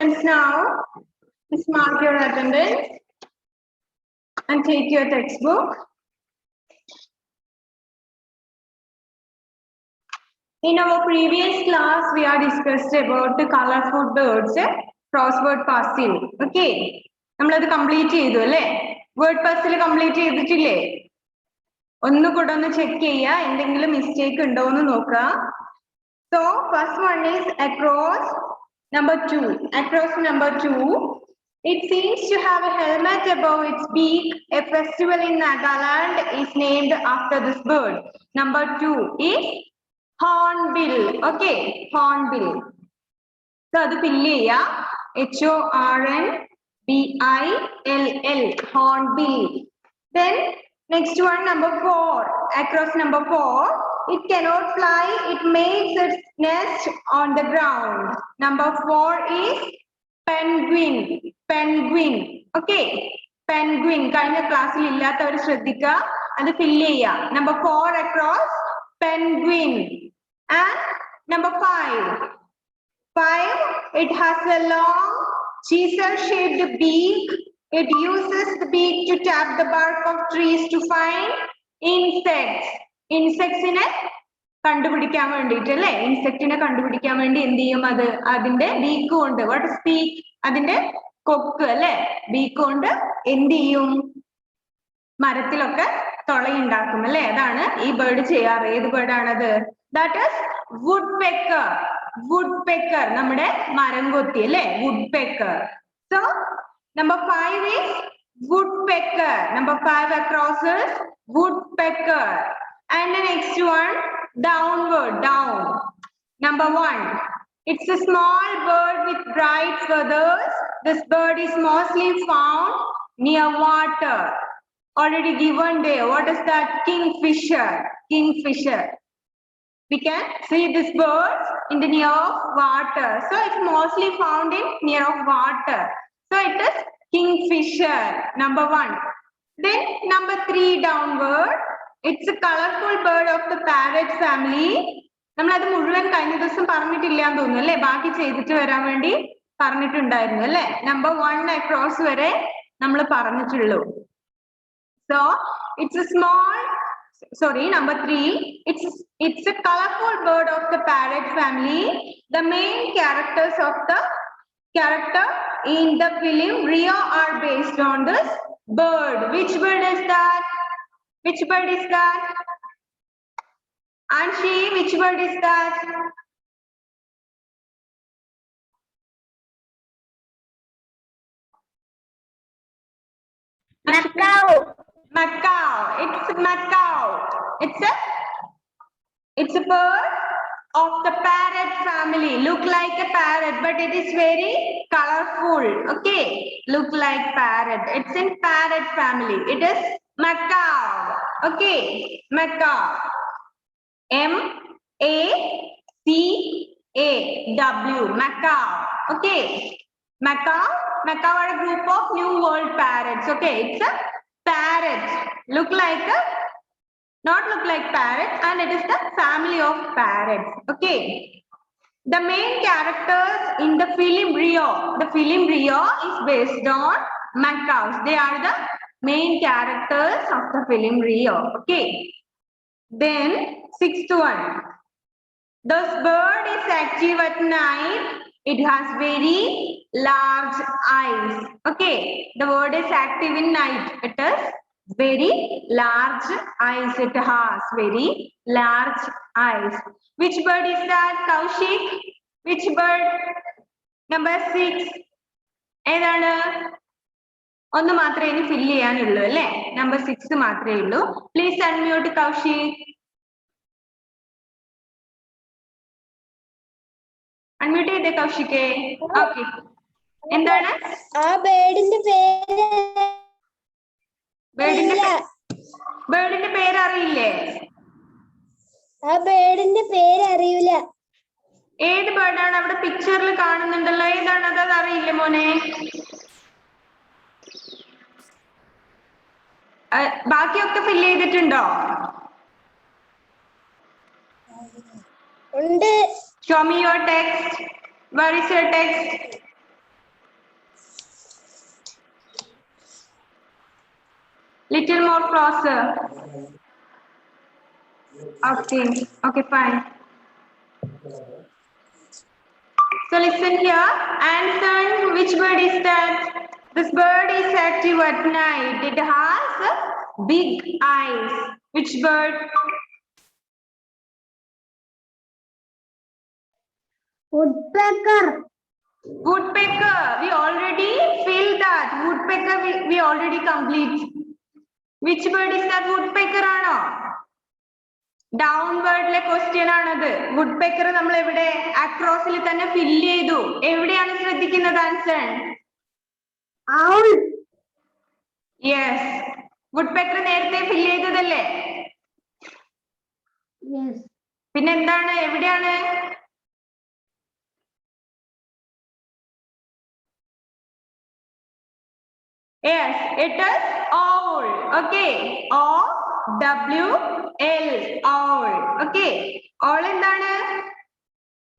Now, please mark your attendance and take your textbook. In our previous class, we are discussed about the colorful birds, crossword puzzle. Okay, നമ്മൾ അത് complete ചെയ്തു അല്ലേ? Word puzzle complete ചെയ്തിട്ടില്ലേ? ഒന്നുകൂടെ ഒന്ന് check ചെയ്യുക, എന്തെങ്കിലും mistake ഉണ്ടോ എന്ന് നോക്കുക. So first one is across number 2. Across number 2, it seems to have a helmet above its beak. A festival in Nagaland is named after this bird. Number 2 is hornbill. Okay, hornbill. So adu fill cheya. HORNBILL, hornbill. Then next one, number 4. Across number 4, it cannot fly. It makes its nest on the ground. Number 4 is penguin. Penguin. Okay, penguin. കഴിഞ്ഞ ക്ലാസ്സിൽ ഇല്ലാത്തവർ ശ്രദ്ധിക്കുക, അത് fill cheya. Number 4 across, penguin. And number 5. 5, it has a long chisel-shaped beak. It uses the beak to tap the bark of trees to find insects. Insects ine കണ്ടുപിടിക്കാൻ വേണ്ടിയിട്ട് അല്ലേ? ഇൻസെക്റ്റിനെ കണ്ടുപിടിക്കാൻ വേണ്ടി എന്ത് ചെയ്യും? അത് അതിന്റെ ബീക്ക് കൊണ്ട്, വാട്ട് ഇസ് ബീക്ക്? അതിന്റെ കൊക്ക് അല്ലെ, ബീക്ക് കൊണ്ട് എന്ത് ചെയ്യും? മരത്തിലൊക്കെ തുളയുണ്ടാക്കും അല്ലെ? അതാണ് ഈ ബേർഡ് ചെയ്യാറ്. ഏത് ബേർഡ് ആണത്? That is woodpecker. Woodpecker, നമ്മുടെ മരം കൊത്തി അല്ലെ? woodpecker. So number 5 is woodpecker. Number 5 across is woodpecker. And the next one, downward, down. Number 1, it's a small bird with bright feathers. This bird is mostly found near water. Already given there. What is that? Kingfisher. Kingfisher. We can see this bird in the near of water. So it's mostly found in near of water. So it is kingfisher. Number 1. Then number 3 downward. It's a colorful bird of the parrot family. നമ്മൾ അത് മുഴുവൻ കഴിഞ്ഞ ദിവസം പറഞ്ഞിട്ടില്ലാന്ന് തോന്നുന്നു അല്ലെ? ബാക്കി ചെയ്തിട്ട് വരാൻ വേണ്ടി പറഞ്ഞിട്ടുണ്ടായിരുന്നു അല്ലെ? Number 1 across വരെ നമ്മൾ പറഞ്ഞിട്ടുള്ളൂ. So it's a small, sorry, number 3, it's a colorful bird of the parrot family. The main characters of the character in the film Rio are based on this bird. Which bird is that? Which bird is that? Anshi, which bird is that? Macaw. Macaw. It's macaw. It's a bird of the parrot family. Look like a parrot, but it is very colorful. Okay, look like parrot. It's in parrot family. It is macaw. Okay, macaw. MACAW. Macaw. Okay, macaw. Macaw are a group of New World parrots. Okay, it's a parrot. Not look like parrot, and it is the family of parrots. Okay. The main characters in the film Rio. The film Rio is based on macaws. They are the main characters of the film Rio. Okay. Then 6th one. This bird is active at night. It has very large eyes. Okay. The bird is active in night. It is very large eyes. It has very large eyes. Which bird is that, Kaushik? Which bird? Number 6. ഏതാണ്? ഒന്ന് മാത്രമേ ഇനി ഫിൽ ചെയ്യാനുള്ളൂ അല്ലേ? Number 6 മാത്രമേ ഉള്ളൂ. Please unmute Kaushik. Unmute ചെയ്തേ കൗശികേ. Okay, എന്താണ് ആ ബേർഡിന്റെ പേര്? ബേർഡിന്റെ പേര് അറിയില്ലേ? ആ ബേർഡിന്റെ പേര് അറിയില്ല. ഏത് ബേർഡാണ്? അവിടെ പിക്ചറിൽ കാണുന്നുണ്ടല്ലോ. ഏതാണ് അത്? അറിയില്ലേ മോനെ? ബാക്കിയൊക്കെ ഫില്ല് ചെയ്തിട്ടുണ്ടോ? ഉണ്ട്. Show me your text. Where is your text? Little more closer. Okay. Okay, fine. So listen here. Answer, which bird is that? This bird is active at night. It has big eyes. Which bird? woodpecker, Woodpecker. We already filled that. Woodpecker we already complete. Which bird is that? Woodpecker ആണോ? ഡൗൺവേർഡിലെ question ആണത്. Woodpecker നമ്മൾ എവിടെ? അക്രോസിൽ തന്നെ fill ചെയ്തു. എവിടെയാണ് ശ്രദ്ധിക്കുന്നത് answer? owl, yes, woodpecker നേരത്തെ fill ചെയ്തതല്ലേ? yes, പിന്നെ എന്താണ്? എവിടെയാണ്? Yes, it is owl. Okay, OWL, owl. Okay, owl എന്താണ്?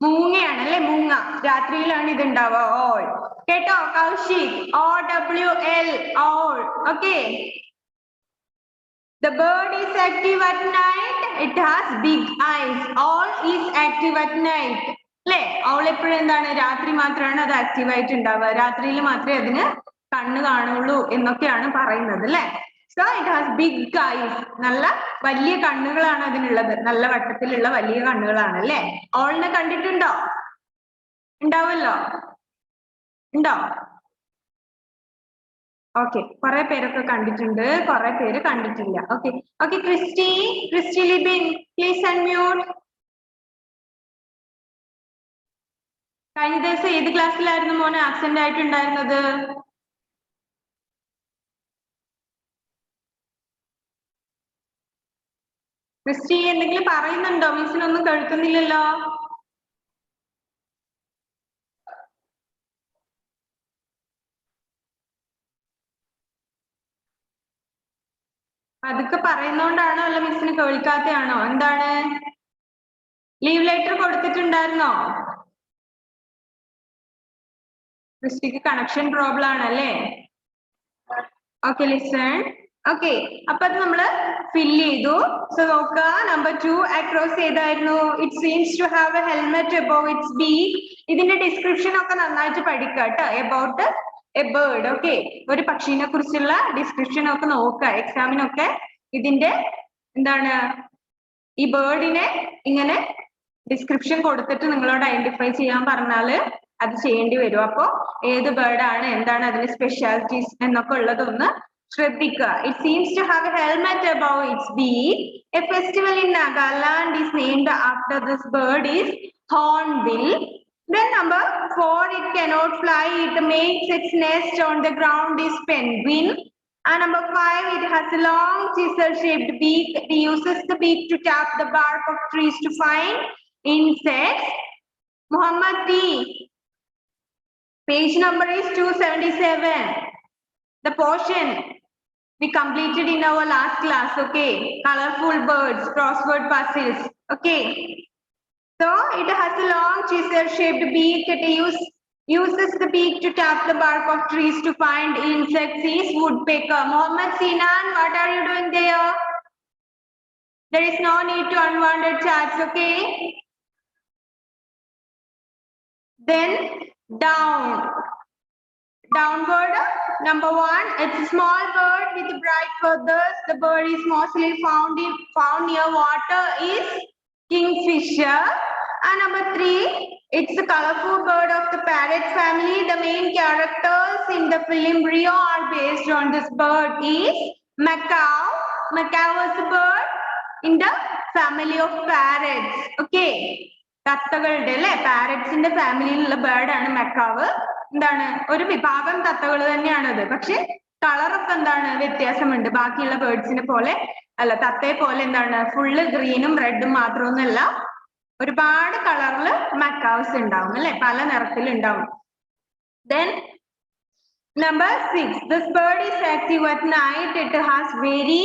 മൂങ്ങയാണ് അല്ലെ? മൂങ്ങ. രാത്രിയിലാണ് ഇത് ഉണ്ടാവുക. ഓൾ കേട്ടോ Kaushik? OWL, owl. Okay, the bird is active at night. It has big eyes. Owl is active at night. അല്ലെ? owl എപ്പോഴും എന്താണ്? രാത്രി മാത്രമാണ് അത് ആക്റ്റീവ് ആയിട്ട് ഉണ്ടാവുക. രാത്രിയിൽ മാത്രമേ അതിന് കണ്ണ് കാണുള്ളൂ എന്നൊക്കെയാണ് പറയുന്നത് അല്ലെ? So it has big eyes. നല്ല വലിയ കണ്ണുകളാണ് അതിനുള്ളത്. നല്ല വട്ടത്തിലുള്ള വലിയ കണ്ണുകളാണ് അല്ലെ? ഓളിനെ കണ്ടിട്ടുണ്ടോ? ഉണ്ടാവുമല്ലോ. ഉണ്ടോ? ഓക്കെ, കുറെ പേരൊക്കെ കണ്ടിട്ടുണ്ട്, കുറെ പേര് കണ്ടിട്ടില്ല. Okay okay, Christy Libin, please unmute. കഴിഞ്ഞ ദിവസം ഏത് ക്ലാസ്സിലായിരുന്നു മോനെ ആബ്സെന്റ് ആയിട്ടുണ്ടായിരുന്നത്? ക്രിസ്റ്റി എന്തെങ്കിലും പറയുന്നുണ്ടോ? മിസ്സിനൊന്നും കേൾക്കുന്നില്ലല്ലോ. അതൊക്കെ പറയുന്നോണ്ടാണോ അല്ല മിസ്സിന് കേൾക്കാത്തയാണോ? എന്താണ്? ലീവ് ലെറ്റർ കൊടുത്തിട്ടുണ്ടായിരുന്നോ? ക്രിസ്റ്റിക്ക് കണക്ഷൻ പ്രോബ്ലം ആണല്ലേ? Okay, listen. ഓക്കെ, അപ്പൊ അത് നമ്മള് ഫില്ല് ചെയ്തു. സോ നോക്ക, നമ്പർ 2 അക്രോസ് ചെയ്തായിരുന്നു. It seems to have a helmet above its beak. ഇതിന്റെ ഡിസ്ക്രിപ്ഷൻ ഒക്കെ നന്നായിട്ട് പഠിക്കുക കേട്ടോ. About A bird. ഓക്കെ, ഒരു പക്ഷിനെ കുറിച്ചുള്ള ഡിസ്ക്രിപ്ഷൻ ഒക്കെ നോക്കുക. എക്സാമിനൊക്കെ ഇതിന്റെ എന്താണ്, ഈ ബേർഡിനെ ഇങ്ങനെ ഡിസ്ക്രിപ്ഷൻ കൊടുത്തിട്ട് നിങ്ങളോട് ഐഡന്റിഫൈ ചെയ്യാൻ പറഞ്ഞാല് അത് ചെയ്യേണ്ടി വരും. അപ്പോ ഏത് ബേർഡാണ്, എന്താണ് അതിന്റെ സ്പെഷ്യാലിറ്റീസ് എന്നൊക്കെ ഉള്ളതൊന്ന് ശ്രദ്ധിക്കുക. It seems to have a helmet above its beak. A festival in Nagaland is named after this bird is Hornbill. Then number 4, it cannot fly. It makes its nest on the ground is penguin. And number 5, it has a long chisel-shaped beak. It uses the beak to tap the bark of trees to find insects. Muhammad D, page number is 277. The portion we completed in our last class. Okay, colorful birds, crossword puzzles. Okay, so it has a long chisel-shaped beak. It uses the beak to tap the bark of trees to find insects. Is woodpecker. Mohammed Sinan, what are you doing there? There is no need to unwanted chats. Okay, then downward. Number 1, it's a small bird with bright feathers. The bird is mostly found near water. Is kingfisher. And number 3, it's a colorful bird of the parrot family. The main characters in the film Rio are based on this bird. Is macaw. Macaw is a bird in the family of parrots. Okay, തത്തകളുടെ അല്ലെ, പാരറ്റ്സിന്റെ ഫാമിലിയിലുള്ള ബേർഡാണ് macaw. എന്താണ്, ഒരു വിഭാഗം തത്തകൾ തന്നെയാണത്. പക്ഷെ കളറൊക്കെ എന്താണ് വ്യത്യാസമുണ്ട്. ബാക്കിയുള്ള ബേർഡ്സിനെ പോലെ അല്ല, തത്തയെ പോലെ എന്താണ് ഫുള്ള് ഗ്രീനും റെഡും മാത്രമൊന്നുമല്ല, ഒരുപാട് കളറില് മെക്കാവ്സ് ഉണ്ടാവും അല്ലെ, പല നിറത്തിൽ ഉണ്ടാവും. Then number 6, this bird is active at night. It has very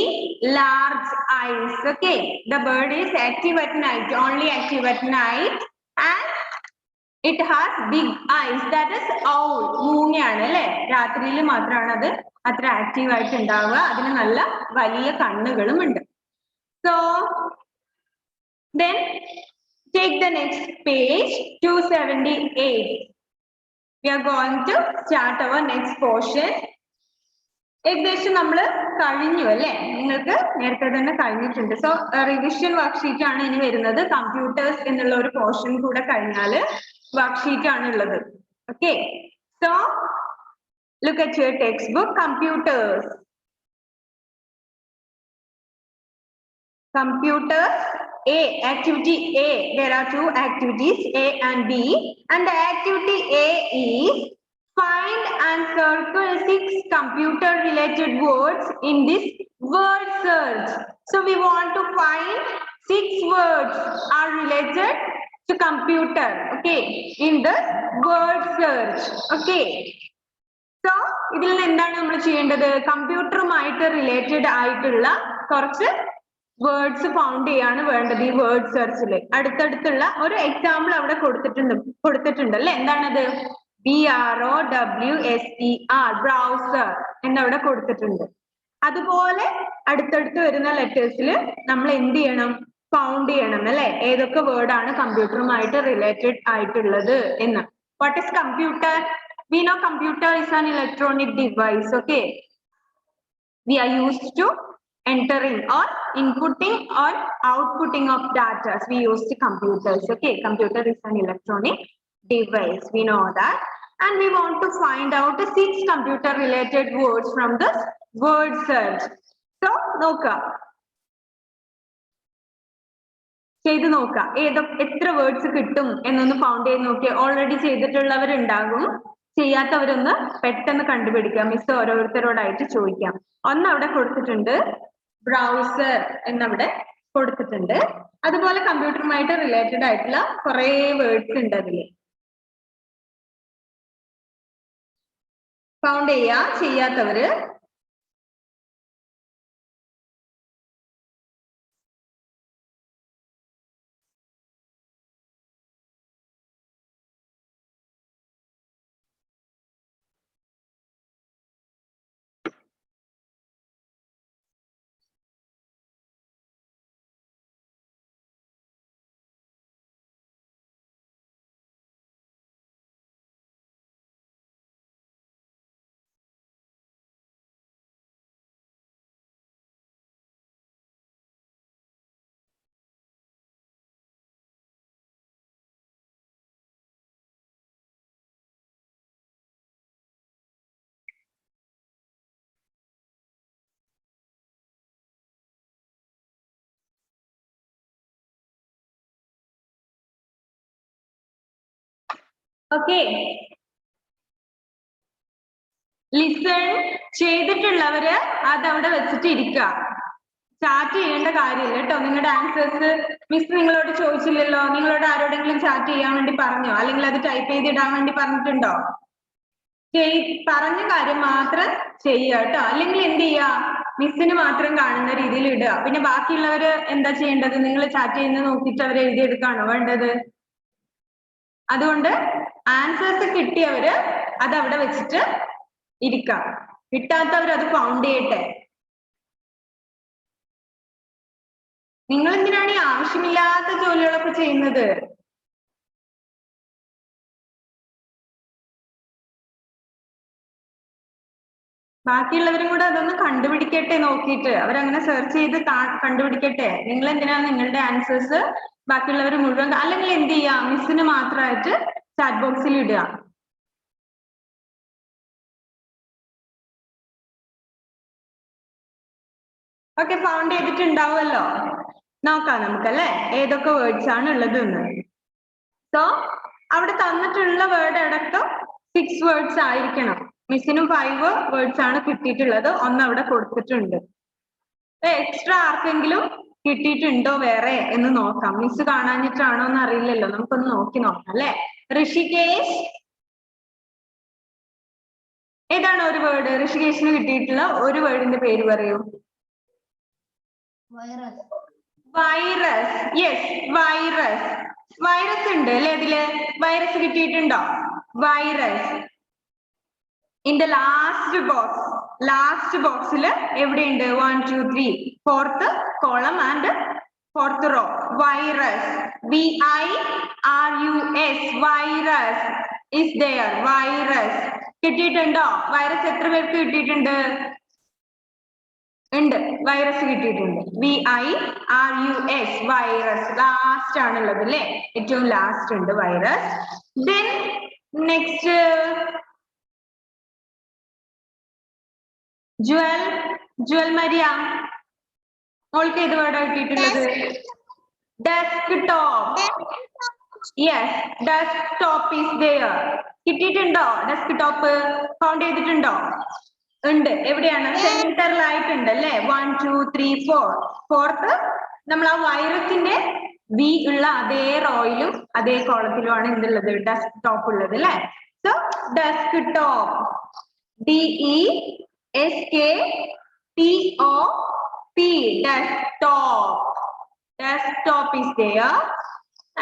large eyes. Okay, the bird is active at night, only active at night, and it has big eyes. That is owl. മൂങ്ങയാണ് അല്ലെ, രാത്രിയിൽ മാത്രമാണ് അത് അത്ര active ആയിട്ട് ഉണ്ടാവുക. അതിന് നല്ല വലിയ കണ്ണുകളും ഉണ്ട്. So then take the next page 278. We are going to start our next portion. ഏകദേശം നമ്മൾ കഴിഞ്ഞു അല്ലേ? നിങ്ങൾക്ക് നേരത്തെ തന്നെ കഴിഞ്ഞിട്ടുണ്ട്. സോ റിവിഷൻ വർക്ക്ഷീറ്റ് ആണ് ഇനി വരുന്നത്. കമ്പ്യൂട്ടേഴ്സ് എന്നുള്ള ഒരു പോർഷൻ കൂടെ കഴിഞ്ഞാൽ വർക്ക്ഷീറ്റ് ആണ് ഉള്ളത്. Okay, so look at your textbook. Computers. A, activity A. There are two activities, A and B, and the activity A is find and circle 6 computer related words in this word search. So we want to find 6 words are related to computer, okay, in the word search. Okay, so ഇതിൽ നിന്ന് എന്താണ് നമ്മൾ ചെയ്യേണ്ടത്? കമ്പ്യൂട്ടറുമായിട്ട് related ആയിട്ടുള്ള കുറച്ച് words found ചെയ്യാണ് വേണ്ടത് ഈ വേർഡ് സെർച്ചിൽ. അടുത്തടുത്തുള്ള ഒരു എക്സാമ്പിൾ അവിടെ കൊടുത്തിട്ടുണ്ട് അല്ലെ? എന്താണത്? BROWSER, ബ്രൗസർ എന്നവിടെ കൊടുത്തിട്ടുണ്ട്. അതുപോലെ അടുത്തടുത്ത് വരുന്ന ലെറ്റേഴ്സിൽ നമ്മൾ എന്ത് ചെയ്യണം? ഫൗണ്ട് ചെയ്യണം അല്ലെ? ഏതൊക്കെ വേർഡ് ആണ് കമ്പ്യൂട്ടറുമായിട്ട് റിലേറ്റഡ് ആയിട്ടുള്ളത് എന്ന്. What is computer? We know computer is an electronic device. Okay, we are used to entering or inputting or outputting of data. We use the computers. Okay, computer is an electronic device. We know that, and we want to find out 6 computer related words from the word search. So നോക്കുക, ചെയ്ത് നോക്കുക എത്ര words കിട്ടും എന്നൊന്ന് found ചെയ്ത് നോക്കിയാൽ already ചെയ്തിട്ടുള്ളവരുണ്ടാകും. ചെയ്യാത്തവരൊന്ന് പെട്ടെന്ന് കണ്ടുപിടിക്കാം. മിസ് ഓരോരുത്തരോടായിട്ട് ചോദിക്കാം. ഒന്ന് അവിടെ കൊടുത്തിട്ടുണ്ട്, ബ്രൗസർ എന്നവിടെ കൊടുത്തിട്ടുണ്ട്. അതുപോലെ കമ്പ്യൂട്ടറുമായിട്ട് റിലേറ്റഡ് ആയിട്ടുള്ള കുറെ വേർഡ്സ് ഉണ്ട് അതില്. ഫൗണ്ട് ചെയ്യാത്തവര് ഓക്കെ, ലിസൺ ചെയ്തിട്ടുള്ളവര് അതവിടെ വെച്ചിട്ട് ഇരിക്കുക. ചാറ്റ് ചെയ്യേണ്ട കാര്യമില്ല കേട്ടോ. നിങ്ങളുടെ ആൻസേഴ്സ് മിസ് നിങ്ങളോട് ചോദിച്ചില്ലല്ലോ. നിങ്ങളോട് ആരോടെങ്കിലും ചാറ്റ് ചെയ്യാൻ വേണ്ടി പറഞ്ഞോ? അല്ലെങ്കിൽ അത് ടൈപ്പ് ചെയ്തിടാൻ വേണ്ടി പറഞ്ഞിട്ടുണ്ടോ? പറഞ്ഞ കാര്യം മാത്രം ചെയ്യുക കേട്ടോ. അല്ലെങ്കിൽ എന്ത് ചെയ്യുക? മിസ്സിന് മാത്രം കാണുന്ന രീതിയിൽ ഇടുക. പിന്നെ ബാക്കിയുള്ളവര് എന്താ ചെയ്യേണ്ടത്? നിങ്ങൾ ചാറ്റ് ചെയ്യുന്നത് നോക്കിയിട്ട് അവർ എഴുതിയെടുക്കാണോ വേണ്ടത്? അതുകൊണ്ട് ആൻസേഴ്സ് കിട്ടിയവര് അത് അവിടെ വെച്ചിട്ട് ഇരിക്കാം. കിട്ടാത്തവർ അത് ഫൗണ്ട് ചെയ്യട്ടെ. നിങ്ങൾ എന്തിനാണ് ഈ ആവശ്യമില്ലാത്ത ജോലികളൊക്കെ ചെയ്യുന്നത്? ബാക്കിയുള്ളവരും കൂടെ അതൊന്ന് കണ്ടുപിടിക്കട്ടെ നോക്കിയിട്ട്. അവരങ്ങനെ സെർച്ച് ചെയ്ത് കണ്ടുപിടിക്കട്ടെ. നിങ്ങൾ എന്തിനാണ് നിങ്ങളുടെ ആൻസേഴ്സ് ബാക്കിയുള്ളവർ മുഴുവൻ, അല്ലെങ്കിൽ എന്ത് ചെയ്യാം, മിസ്സിന് മാത്രമായിട്ട് ചാറ്റ് ബോക്സിൽ ഇടുക. ഓക്കെ, ഫൗണ്ട് ചെയ്തിട്ടുണ്ടാവുമല്ലോ. നോക്കാം നമുക്കല്ലേ ഏതൊക്കെ വേർഡ്സ് ആണ് ഉള്ളത് എന്ന്. സോ അവിടെ തന്നിട്ടുള്ള വേർഡ് അടക്കം 6 വേർഡ്സ് ആയിരിക്കണം. മിസ്സിനും 5 വേർഡ്സ് ആണ് കിട്ടിയിട്ടുള്ളത്. ഒന്ന് അവിടെ കൊടുത്തിട്ടുണ്ട്. എക്സ്ട്രാ ആർക്കെങ്കിലും കിട്ടിയിട്ടുണ്ടോ വേറെ എന്ന് നോക്കാം. മിസ് കാണാഞ്ഞിട്ടാണോ എന്ന് അറിയില്ലല്ലോ. നമുക്കൊന്ന് നോക്കി നോക്കാം അല്ലെ? ഋഷികേശ്, ഏതാണ് ഒരു വേർഡ്? ഋഷികേശിന് കിട്ടിയിട്ടുള്ള ഒരു വേർഡിന്റെ പേര് പറയൂ. വൈറസ്. Yes, virus. വൈറസ് ഉണ്ട് അല്ലെ ഇതില്? വൈറസ് കിട്ടിയിട്ടുണ്ടോ? Virus. In the last box, last ബോക്സിൽ എവിടെയുണ്ട് 1 2 3 fourth column and fourth raw virus VIRUS virus is there virus കിട്ടിയിട്ടുണ്ടോ വൈറസ് എത്ര പേർക്ക് കിട്ടിയിട്ടുണ്ട് ഉണ്ട് വൈറസ് കിട്ടിയിട്ടുണ്ട് VIRUS വൈറസ് ലാസ്റ്റ് ആണുള്ളത് അല്ലേ ഏറ്റവും ലാസ്റ്റ് ഉണ്ട് virus then next Jewel Maria മോൾക്ക് ഏത് വേർഡാ കിട്ടിയിട്ടുള്ളത് desktop yes desktop is there കിട്ടിയിട്ടുണ്ടോ ഡെസ്ക്ടോപ്പ് കൗണ്ട് ചെയ്തിട്ടുണ്ടോ ഉണ്ട് എവിടെയാണ് സെന്ററിലായിട്ടുണ്ട് അല്ലേ 1 2 3 4 ഫോർത്ത് നമ്മൾ ആ വൈറസിന്റെ V ഉള്ള അതേ റോയിലും അതേ കോളത്തിലുമാണ് എന്തുള്ളത് ഡെസ്ക്ടോപ്പ് ഉള്ളത് അല്ലേ so desktop DESKTOP desktop is there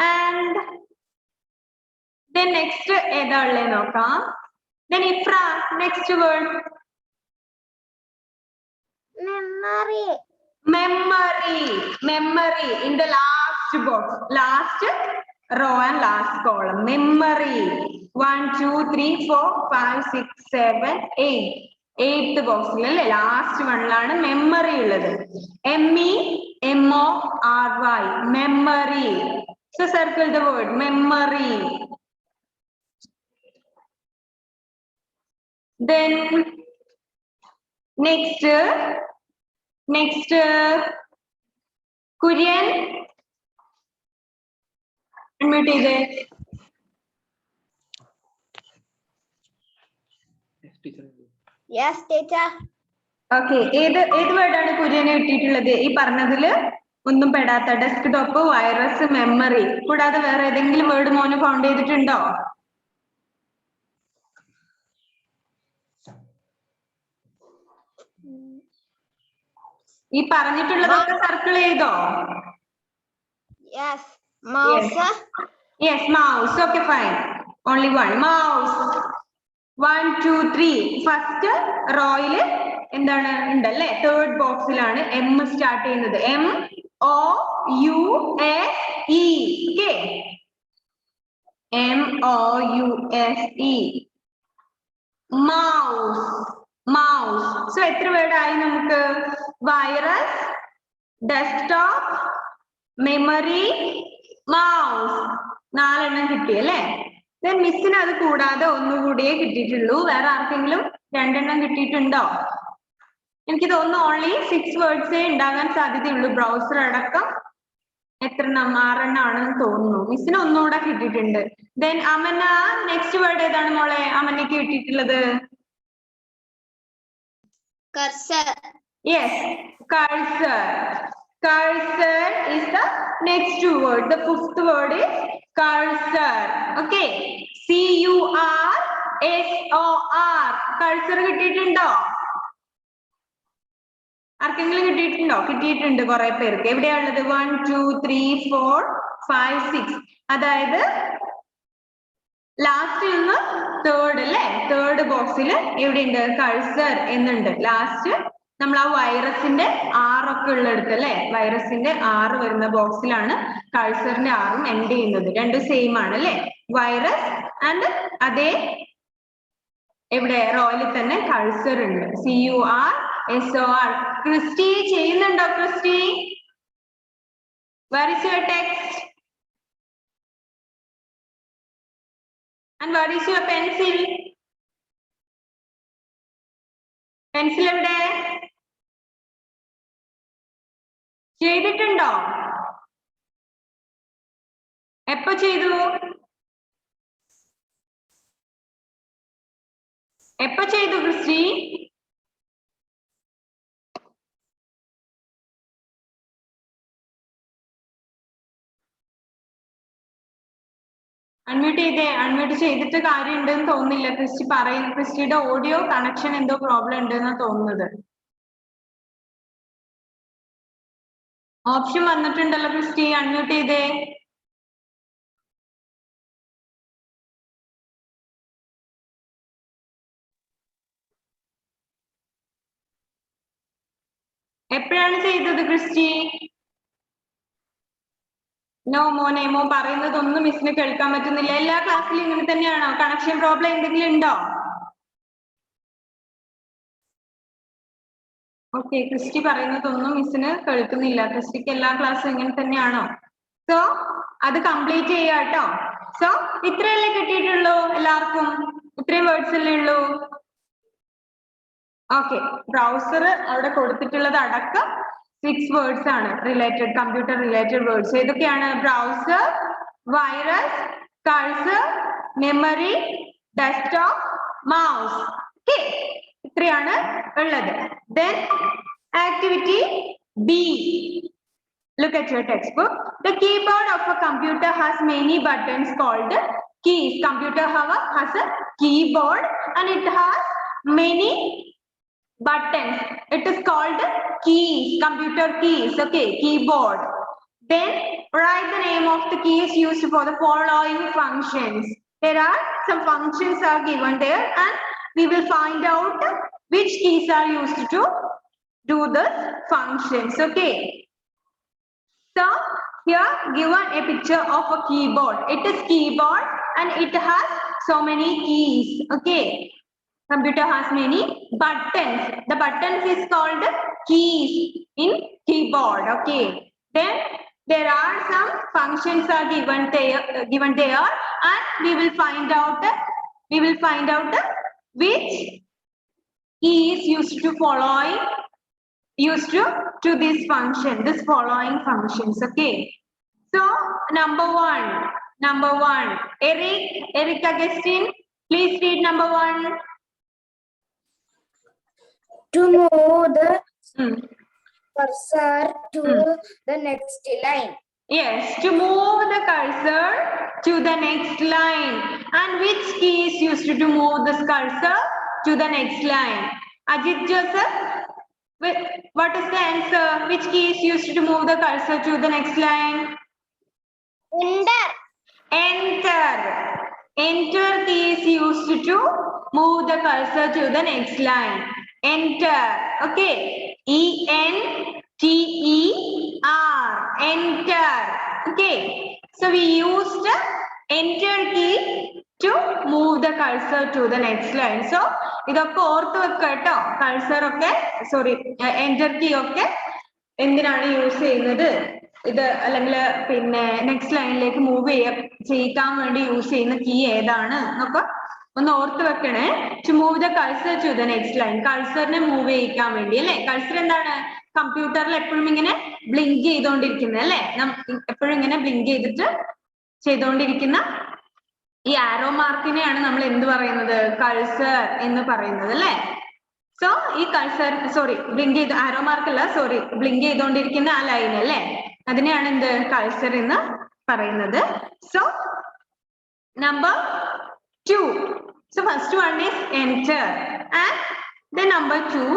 and then next ഏതാ ഉള്ളത് നോക്കാം then Ifra next word memory in the last box last row and last column memory 1 2 3 4 5 6 7 8 8th ബോക്സിൽ അല്ലേ ലാസ്റ്റ് വണ്ണിലാണ് മെമ്മറി ഉള്ളത് MEMORY memory so circle the word memory then next Kurian unmute ചെയ്തേ Yes, teacher. Okay ഏത് വേർഡാണ് കുര്യന് കിട്ടിയിട്ടുള്ളത് ഈ പറഞ്ഞതില് ഒന്നും പെടാത്ത ഡെസ്ക്ടോപ്പ് വൈറസ് മെമ്മറി കൂടാതെ വേറെ ഏതെങ്കിലും വേർഡ് മോന് ഫൗണ്ട് ചെയ്തിട്ടുണ്ടോ ഈ പറഞ്ഞിട്ടുള്ളതൊക്കെ സർക്കിൾ ചെയ്തോ Yes, mouse. Yes, mouse. Okay, fine. Only one. Mouse. 1 2 3 first റോയില് എന്താണ് ഉണ്ടല്ലേ തേർഡ് ബോക്സിലാണ് M സ്റ്റാർട്ട് ചെയ്യുന്നത് MOUSE okay MOUSE mouse so എത്ര വേർഡ് ആയി നമുക്ക് വൈറസ് ഡെസ്ക്ടോപ്പ് മെമ്മറി മൗസ് 4 എണ്ണം കിട്ടി അല്ലേ then മിസ്സിന് അത് കൂടാതെ ഒന്നുകൂടിയേ കിട്ടിയിട്ടുള്ളൂ വേറെ ആർക്കെങ്കിലും 2 എണ്ണം കിട്ടിയിട്ടുണ്ടോ എനിക്ക് തോന്നുന്നു ഓൺലി 6 വേർഡ്സേ ഉണ്ടാകാൻ സാധ്യതയുള്ളൂ ബ്രൗസർ അടക്കം എത്ര 6 എണ്ണം ആണെന്ന് തോന്നുന്നു മിസ്സിന് ഒന്നുകൂടെ കിട്ടിയിട്ടുണ്ട് then അമന നെക്സ്റ്റ് വേർഡ് ഏതാണ് മോളെ അമനയ്ക്ക് കിട്ടിയിട്ടുള്ളത് Cursor. yes cursor is the next word the fifth word is cursor okay CURSOR cursor കിട്ടിയിട്ടുണ്ടോ ആർക്കെങ്കിലും കിട്ടിയിട്ടുണ്ടോ കിട്ടിയിട്ടുണ്ട് കുറെ പേർക്ക് എവിടെയാണുള്ളത് 1 2 3 4 5 6 അതായത് ലാസ്റ്റ് നിന്ന് തേർഡ് അല്ലേ തേർഡ് ബോക്സിൽ എവിടെയുണ്ട് കഴ്സർ എന്നുണ്ട് ലാസ്റ്റ് നമ്മൾ ആ വൈറസിന്റെ ആറൊക്കെ ഉള്ളിടത്ത് അല്ലെ വൈറസിന്റെ 6 വരുന്ന ബോക്സിലാണ് കഴ്സറിന്റെ 6ഉം എൻഡ് ചെയ്യുന്നത് രണ്ടും സെയിം ആണ് അല്ലെ വൈറസ് ആൻഡ് അതേ എവിടെ റോയിൽ തന്നെ കഴ്സർ ഉണ്ട് CURSOR ക്രിസ്റ്റി ചെയ്യുന്നുണ്ടോ Christy where is your text and what is your pencil എവിടെ ചെയ്തിട്ടുണ്ടോ എപ്പോ ചെയ്തു ക്രിസ്റ്റി അൺമ്യൂട്ട് ചെയ്തിട്ട് കാര്യം ഉണ്ടെന്ന് തോന്നുന്നില്ല ക്രിസ്റ്റി പറയുന്നു ക്രിസ്റ്റിയുടെ ഓഡിയോ കണക്ഷൻ എന്തോ പ്രോബ്ലം ഉണ്ടെന്നാ തോന്നുന്നത് ഓപ്ഷൻ വന്നിട്ടുണ്ടല്ലോ ക്രിസ്റ്റി അൺമ്യൂട്ട് ചെയ്തേ എപ്പോഴാണ് ചെയ്തത് ക്രിസ്റ്റി? നോ മോനെ, മോൻ പറയുന്നതൊന്നും മിസ്സിന് കേൾക്കാൻ പറ്റുന്നില്ല. എല്ലാ ക്ലാസ്സിലും ഇങ്ങനെ തന്നെയാണോ? കണക്ഷൻ പ്രോബ്ലം എന്തെങ്കിലും ഉണ്ടോ? ഓക്കെ, ക്രിസ്റ്റി പറയുന്നതൊന്നും മിസ്സിന് കേൾക്കുന്നില്ല. ക്രിസ്റ്റിക്ക് എല്ലാ ക്ലാസ്സും ഇങ്ങനെ തന്നെയാണോ? സോ അത് കംപ്ലീറ്റ് ചെയ്യാട്ടോ. സോ ഇത്രയല്ലേ കിട്ടിയിട്ടുള്ളൂ എല്ലാവർക്കും? ഇത്രയും വേർഡ്സ് അല്ലേ ഉള്ളൂ? ഓക്കെ, ബ്രൗസർ അവിടെ കൊടുത്തിട്ടുള്ളത് അടക്കം 6 വേർഡ്സ് ആണ് റിലേറ്റഡ്, കമ്പ്യൂട്ടർ റിലേറ്റഡ് വേർഡ്സ്. ഏതൊക്കെയാണ്? Browser, virus, cursor, memory, desktop, mouse. Okay, ഇത്രയാണ് ഉള്ളത്. Then activity B. Look at your textbook. The keyboard of a computer has many buttons called keys. Computer has a keyboard and it has many buttons. It is called keys, computer keys. Okay, keyboard. Then write the name of the keys used for the following functions. There are some functions are given there and we will find out which keys are used to do the functions. Okay, so here given a picture of a keyboard. It is keyboard and it has so many keys. Okay, computer has many buttons. The buttons is called keys in keyboard. Okay, then there are some functions are given there and we will find out which key is used to this function, this following functions. Okay, so number one, Eric Augustine, please read number 1. To move the cursor to the next line. Yes, to move the cursor to the next line. And which key is used to move this cursor to the next line? Ajit Joseph, what is the answer? Which key is used to move the cursor to the next line? Enter. Enter key is used to move the cursor to the next line. Enter. Okay, E-N-T-E-R. Enter. Okay, so we used enter key to move the cursor to the next line. So ഇതൊക്കെ ഓർത്ത് വെക്കുക കേട്ടോ. Cursor ഒക്കെ enter key ഒക്കെ എന്തിനാണ് use ചെയ്യുന്നത്, ഇത് അല്ലെങ്കിൽ പിന്നെ നെക്സ്റ്റ് ലൈനിലേക്ക് മൂവ് ചെയ്യിക്കാൻ വേണ്ടി യൂസ് ചെയ്യുന്ന കീ ഏതാണ് എന്നൊക്കെ ഒന്ന് ഓർത്ത് വെക്കണേ. To move the cursor to the next line, കഴ്സറിനെ മൂവ് ചെയ്യിക്കാൻ വേണ്ടി അല്ലെ. കഴ്സർ എന്താണ്? കമ്പ്യൂട്ടറിൽ എപ്പോഴും ഇങ്ങനെ ബ്ലിങ്ക് ചെയ്തുകൊണ്ടിരിക്കുന്നത് അല്ലെ, എപ്പോഴും ഇങ്ങനെ ബ്ലിങ്ക് ചെയ്തുകൊണ്ടിരിക്കുന്ന ഈ ആരോ മാർക്കിനെയാണ് നമ്മൾ എന്ത് പറയുന്നത്? കഴ്സർ എന്ന് പറയുന്നത് അല്ലെ. സോ ഈ കഴ്സർ ബ്ലിങ്ക് ചെയ്ത് ആരോ മാർക്ക് അല്ല, ബ്ലിങ്ക് ചെയ്തുകൊണ്ടിരിക്കുന്ന ആ ലൈൻ അല്ലെ, അതിനെയാണ് എന്ത്? കഴ്സർ എന്ന് പറയുന്നത്. So number 2. So first one is enter and the number 2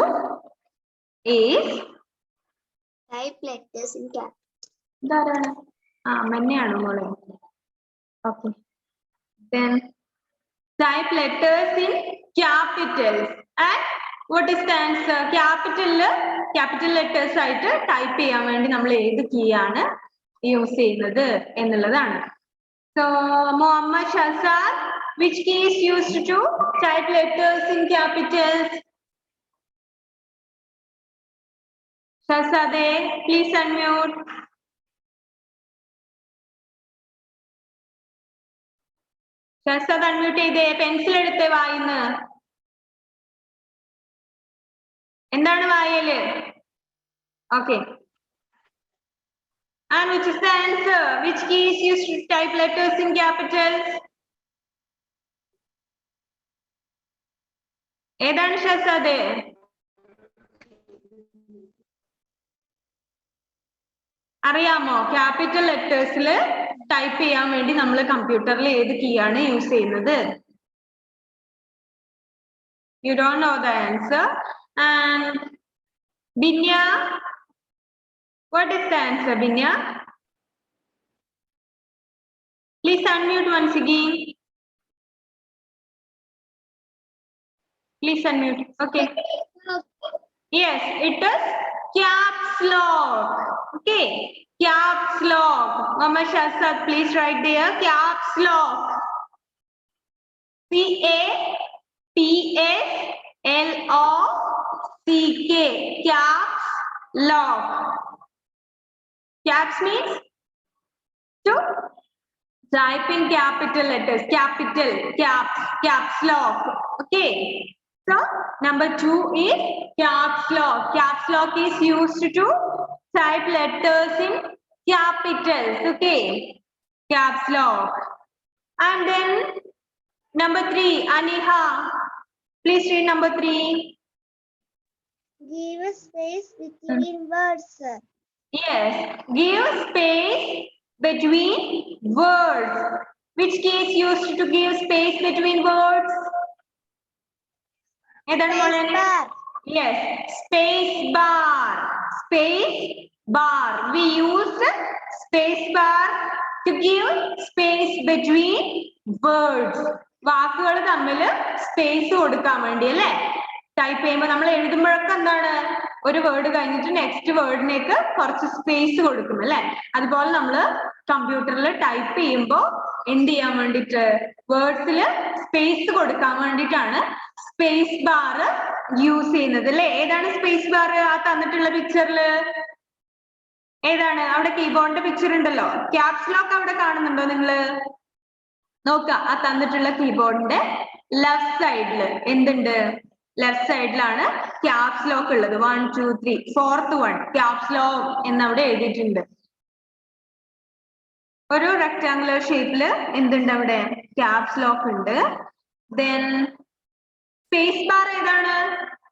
is Type letters in cap. ധാരാണ് മന്നെയാണോ മോളെ? Okay, then type letters in capitals and what is the answer? capital letters ആയിട്ട് type ചെയ്യാൻ വേണ്ടി നമ്മൾ ഏത് കീ ആണ് use ചെയ്യുന്നത് എന്നുള്ളതാണ്. So Muhammad Shahzad, which key is used to type letters in capitals? Shahzade, please unmute. Shahzad unmute ചെയ്തേ, pencil എടുത്തേ വായിന്ന്. എന്താണ് വായല്? Okay. And which is the answer? Which key is used to type letters in capitals? ഏതാണ് ഷഹസാദേ? അറിയാമോ? Capital ലെറ്റേഴ്സിൽ type ചെയ്യാൻ വേണ്ടി നമ്മൾ കമ്പ്യൂട്ടറിൽ ഏത് കീ ആണ് യൂസ് ചെയ്യുന്നത്? You don't know the answer. And Binya, what is the answer, Binya? Please unmute once again. Please unmute. Okay. Yes, it is caps lock. Okay, caps lock. Mama Shasad, please write there. Caps lock. CAPSLOCK. Caps lock. Caps means to type in capital letters. Capital, caps, caps lock. Okay. So number 2 is caps lock. Caps lock is used to type letters in capitals. Okay. Caps lock. And then number 3, Aniha. Please read number 3. Give space between words. Yes. Give space between words. Which key is used to give space between words? Space bar. Yes, space bar. Space bar. We use space bar to give space between words. വാക്കുകൾ തമ്മിൽ space കൊടുക്കാൻ വേണ്ടി അല്ലേ? Type ചെയ്യുമ്പോൾ നമ്മൾ എഴുതുമ്പോഴൊക്കെ എന്താണ് ഒരു word കഴിഞ്ഞിട്ട് നെക്സ്റ്റ് വേർഡിനേക്ക് കുറച്ച് സ്പേസ് കൊടുക്കും അല്ലെ? അതുപോലെ നമ്മൾ കമ്പ്യൂട്ടറിൽ ടൈപ്പ് ചെയ്യുമ്പോൾ എന്ത് ചെയ്യാൻ വേണ്ടിട്ട് വേർഡ്സിൽ സ്പേസ് കൊടുക്കാൻ വേണ്ടിയിട്ടാണ് സ്പേസ് ബാർ യൂസ് ചെയ്യുന്നത് അല്ലെ? ഏതാണ് സ്പേസ് ബാർ? ആ തന്നിട്ടുള്ള പിക്ചറില് ഏതാണ്? അവിടെ കീബോർഡിന്റെ പിക്ചർ ഉണ്ടല്ലോ. ക്യാപ്സ് ലോക്ക് അവിടെ കാണുന്നുണ്ടോ നിങ്ങള്? നോക്ക, ആ തന്നിട്ടുള്ള കീബോർഡിന്റെ ലെഫ്റ്റ് സൈഡില് എന്തുണ്ട്? ലെഫ്റ്റ് സൈഡിലാണ് ക്യാപ്സ് ലോക്ക് ഉള്ളത്. 1 2 3 ഫോർത്ത് വൺ ക്യാപ്സ് ലോക്ക് എന്നവിടെ എഴുതിയിട്ടുണ്ട്. ഒരു റെക്ടാങ്കുലർ ഷേപ്പില് എന്തുണ്ട് അവിടെ? ക്യാപ്സ് ലോക്ക് ഉണ്ട്. ദെൻ സ്പേസ് ബാർ ഏതാണ്?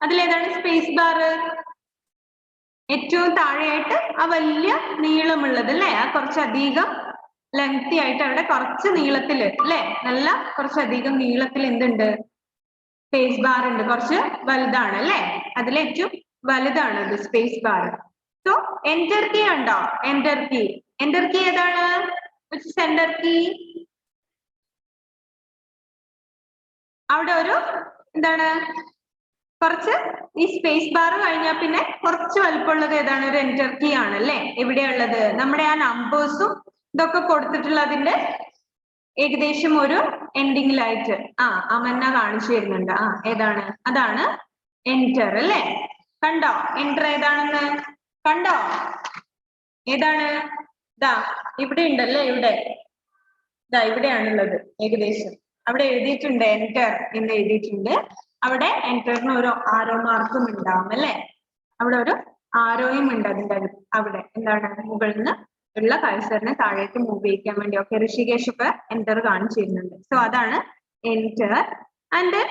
അതിലേതാണ് സ്പേസ് ബാർ? ഏറ്റവും താഴെയായിട്ട് ആ വലിയ നീളമുള്ളത് അല്ലെ? ആ കുറച്ചധികം ലെങ്തി ആയിട്ട് അവിടെ കുറച്ച് നീളത്തില് അല്ലെ? നല്ല കുറച്ചധികം നീളത്തിൽ എന്തുണ്ട്? സ്പേസ് ബാർ ഉണ്ട്. കുറച്ച് വലുതാണ് അല്ലെ? അതിലേറ്റവും വലുതാണ് ഇത് space bar. So enter key ഉണ്ടോ? Enter key. എന്റർ കീ ഏതാണ്? Centre key. അവിടെ ഒരു എന്താണ് കുറച്ച് ഈ സ്പേസ് ബാർ കഴിഞ്ഞാൽ പിന്നെ കുറച്ച് വലുപ്പമുള്ളത് ഏതാണ്? ഒരു എന്റർ കീ ആണ് അല്ലെ? എവിടെയുള്ളത്? നമ്മുടെ ആ നമ്പേഴ്സും ഇതൊക്കെ കൊടുത്തിട്ടുള്ളതിന്റെ ഏകദേശം ഒരു എൻഡിങ്ങിലായിട്ട് അമന്ന കാണിച്ചു തരുന്നുണ്ട്. ഏതാണ്? അതാണ് എന്റർ അല്ലെ? കണ്ടോ എന്റർ ഏതാണെന്ന്? കണ്ടോ ഏതാണ്? ഇതാ ഇവിടെ ഉണ്ടല്ലേ? ഇവിടെയാണുള്ളത്. ഏകദേശം അവിടെ എഴുതിയിട്ടുണ്ട് എന്റർ എന്ന് എഴുതിയിട്ടുണ്ട്. അവിടെ എന്ററിന് ഒരു ആരോ മാർക്കും ഉണ്ടാവും അല്ലെ? അവിടെ ഒരു ആരോയും ഉണ്ട് അതിന്റെ അവിടെ. എന്താണ്? മുകളിൽ നിന്ന് ഉള്ള കഴ്സറിനെ താഴേക്ക് മൂവ് ചെയ്യിക്കാൻ വേണ്ടി ഒക്കെ ഋഷികേഷ് ഒക്കെ എന്റർ കാണിച്ചു തരുന്നുണ്ട്. സോ അതാണ് എന്റർ. ആൻഡ്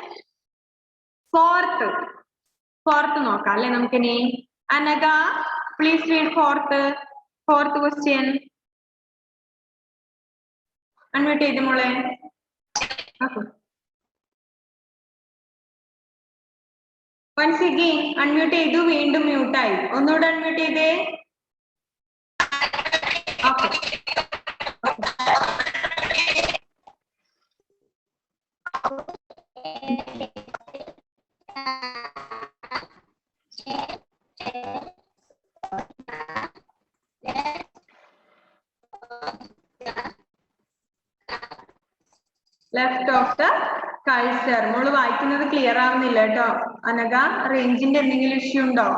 ഫോർത്ത് നോക്കാം അല്ലെ നമുക്കിനി? Anagha please read fourth question. Unmute ചെയ്ത് മോളെ. വൺസ് അഗെയിൻ അൺമ്യൂട്ട് ചെയ്തു, വീണ്ടും മ്യൂട്ടായി. ഒന്നുകൂടെ അൺമ്യൂട്ട് ചെയ്തേ. Left of the cursor. മോള് വായിക്കുന്നത് ക്ലിയർ ആവുന്നില്ല കേട്ടോ അനഘ. റേഞ്ചിന്റെ എന്തെങ്കിലും ഇഷ്യൂ ഉണ്ടോ?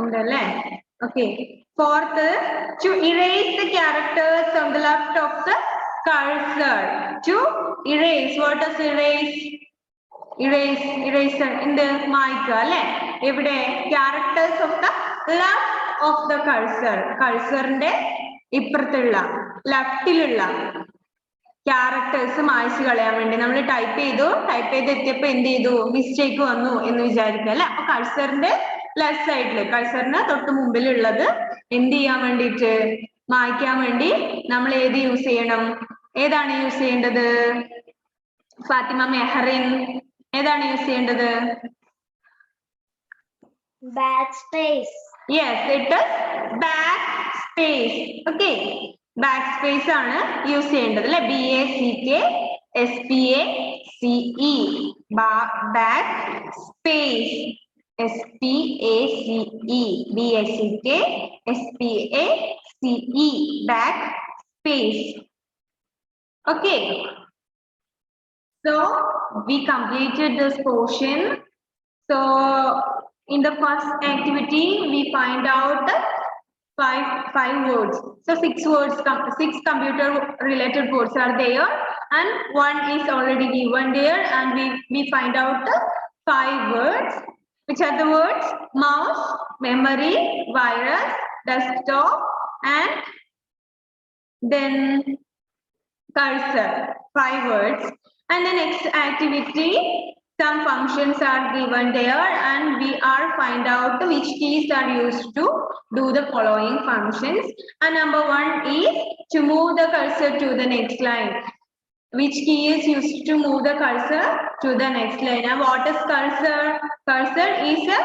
ഉണ്ടല്ലേ? Okay. Fourth, to erase the characters on the left of the cursor. To erase. What does erase? Eraser എന്ത്? മായ്ക്കുക അല്ലെ? ഇവിടെ characters of the left of the cursor. കഴ്സറിന്റെ ഇപ്പുറത്തുള്ള ലെഫ്റ്റിലുള്ള ക്യാരക്ടേഴ്സ് മായ്ച്ചു കളയാൻ വേണ്ടി നമ്മൾ ടൈപ്പ് ചെയ്തെത്തിയപ്പോ എന്ത് ചെയ്തു? മിസ്റ്റേക്ക് വന്നു എന്ന് വിചാരിക്കുക അല്ലെ? അപ്പൊ കഴ്സറിന്റെ ലെഫ്റ്റ് സൈഡില്, കഴ്സറിന് തൊട്ട് മുമ്പിലുള്ളത് എന്ത് ചെയ്യാൻ വേണ്ടിയിട്ട്? മായ്ക്കാൻ വേണ്ടി നമ്മൾ ഏത് യൂസ് ചെയ്യണം? ഏതാണ് യൂസ് ചെയ്യേണ്ടത്? ഫാത്തിമ മെഹറിൻ ഏതാണ് യൂസ് ചെയ്യേണ്ടത്? Backspace. Yes, it is backspace. Okay, backspace ആണ് യൂസ് ചെയ്യേണ്ടത് അല്ലെ? BACKSPACE. backspace S-P-A-C-E, B-A-C-K, S-P-A-C-E, backspace. Okay. So we completed this portion. So in the first activity, we find out the five words. So six computer related words are there, and one is already given there, and we find out the 5 words. Which are the words? Mouse, memory, virus, desktop, and then cursor. 5 words. And the next activity, some functions are given there, and we are find out which keys are used to do the following functions. And number 1 is to move the cursor to the next line. Which key is used to move the cursor to the next line? Now, what is cursor? Cursor is a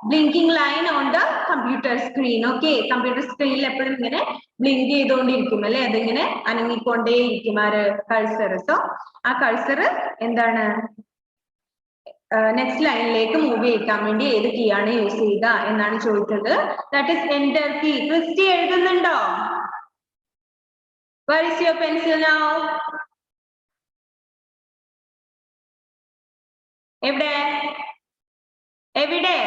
blinking line on the computer screen. Okay, computer screen il eppozhum ingane blink cheyidondirikkum alle adu ingane anangikonde irikkum aa cursor. So aa cursor endana next line like move cheyikkan vendi edu key aanu use cheyida ennaanu choദിchadu. That is enter key. Christy ezhuthunundo? Where is your pencil now? എവിടെ എവിടെ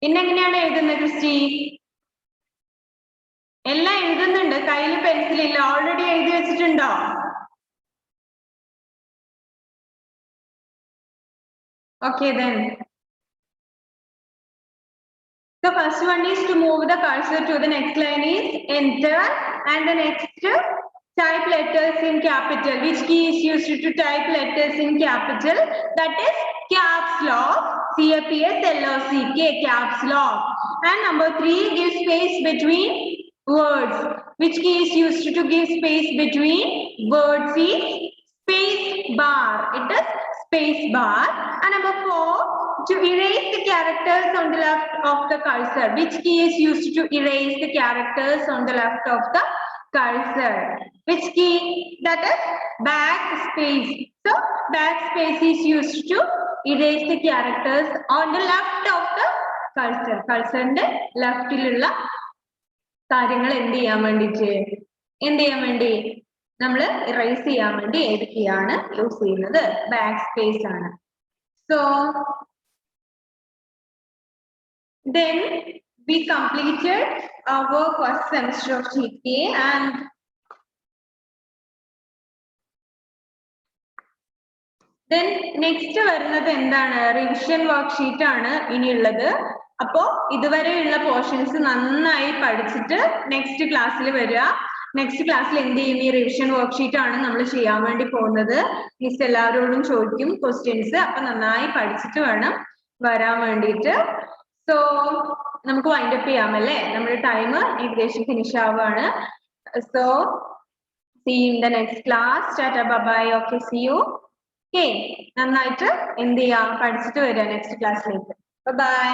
പിന്നെങ്ങനെയാണ് എഴുതുന്നത് Christy? എല്ലാം എഴുതുന്നുണ്ട്, കയ്യിൽ pencil ഇല്ല. Already എഴുതി വെച്ചിട്ടുണ്ടോ? Okay then. The first one is to move the cursor to the next line is enter, and the next type letters in capital. Which key is used to type letters in capital? That is caps lock. C-A-P-S-L-O-C-K, caps lock. And number 3, give space between words. Which key is used to give space between words? Is space bar. It is space bar. And number 4, to erase the characters on the left of the cursor. Which key is used to erase the characters on the left of the cursor? Which key? That is backspace. So backspace is used to erase the characters on the left of the cursor. Cursor ന്റെ ലെഫ്റ്റിലുള്ള കാര്യങ്ങൾ എന്ത് ചെയ്യാൻ വേണ്ടി നമ്മൾ erase ചെയ്യാൻ വേണ്ടി ഏത് key ആണ് യൂസ് ചെയ്യുന്നത്? ബാckspace ആണ്. So then we completed our first semester of GPA, and then next വരുന്നത് എന്താണ്? റിവിഷൻ വർക്ക്ഷീറ്റ് ആണ് ഇനിയുള്ളത്. അപ്പോ ഇതുവരെയുള്ള പോർഷൻസ് നന്നായി പഠിച്ചിട്ട് നെക്സ്റ്റ് ക്ലാസ്സിൽ വരിക. നെക്സ്റ്റ് ക്ലാസ്സിൽ എന്ത് ചെയ്യും? ഈ റിവിഷൻ വർക്ക്ഷീറ്റ് ആണ് നമ്മൾ ചെയ്യാൻ വേണ്ടി പോകുന്നത്. മിസ് എല്ലാവരോടും ചോദിക്കും ക്വസ്റ്റ്യൻസ്. അപ്പൊ നന്നായി പഠിച്ചിട്ട് വേണം വരാൻ വേണ്ടിയിട്ട്. സോ നമുക്ക് വൈൻഡ് അപ്പ് ചെയ്യാമല്ലേ? നമ്മുടെ ടൈം ഏകദേശം ഫിനിഷ് ആവുകയാണ്. So see you in the next class. Tata, bye bye. Okay, see you. Okay, നന്നായിട്ട് എന്ത് ചെയ്യാം? പഠിച്ചിട്ട് വരിക നെക്സ്റ്റ് ക്ലാസ്സിലേക്ക്. Bye bye.